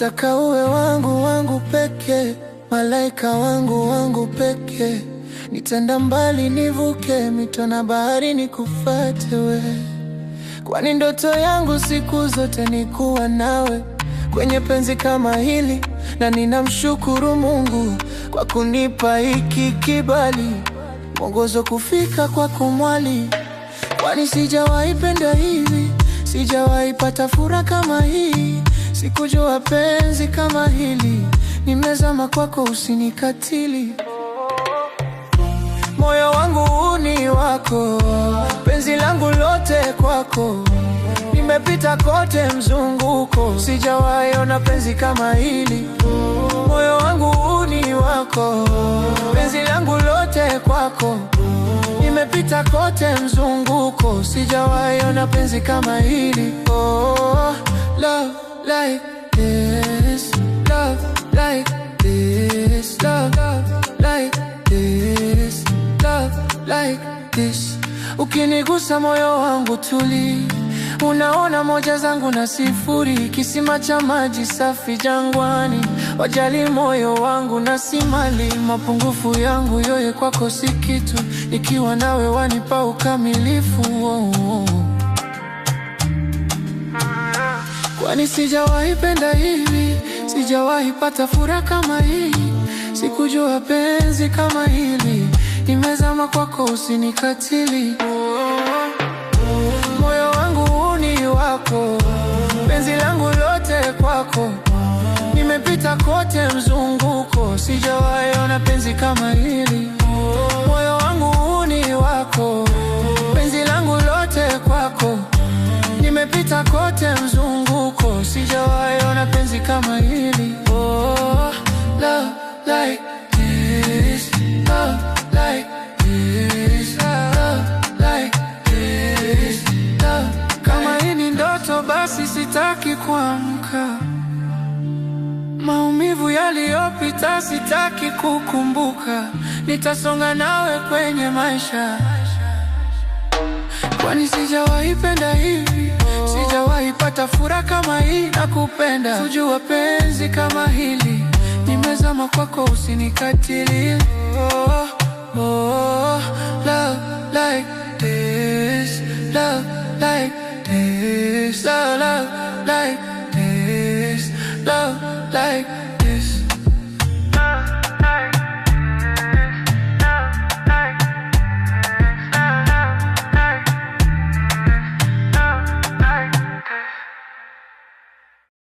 nataka uwe wangu peke, malaika wangu peke. Nitenda mbali nivuke mito na bahari nikufuate we, kwani ndoto yangu siku zote ni kuwa nawe kwenye penzi kama hili, na ninamshukuru Mungu kwa kunipa hiki kibali, mwongozo kufika kwa kumwali, kwani sijawahi penda hivi, sijawahi pata furaha kama hii, sikujua penzi kama hili, nimezama kwako usinikatili. Moyo wangu ni wako, penzi langu lote kwako, nimepita kote mzunguko, sijawahi ona penzi kama hili. Moyo wangu ni wako, penzi langu lote kwako, nimepita kote mzunguko, sijawahi ona penzi kama hili. Oh, love like this, love like this, love like this, love like this. Ukinigusa moyo wangu tuli, unaona moja zangu na sifuri, kisima cha maji safi jangwani. Wajali moyo wangu na si mali, mapungufu yangu yote kwako si kitu, nikiwa nawe wanipa ukamilifu. Kwani sijawahi penda hivi, sijawahi pata furaha kama hii, sikujua penzi kama hili, nimezama kwako usinikatili. Moyo wangu ni wako, penzi langu lote kwako, nimepita kote mzunguko, sijawahi ona penzi kama hili. Moyo wangu ni wako, penzi langu lote kwako, nimepita kote mzunguko, sijawahi ona penzi kama hili. Oh, love like this, love like this, love like this, love. Kama hii ni ndoto basi sitaki kuamka, maumivu yaliyopita sitaki kukumbuka, nitasonga nawe kwenye maisha, kwani sijawahi penda hivi, sijawahi pata furaha kama hii, nakupenda kujua penzi kama hili, nimezama kwako usinikatili. Oh, oh,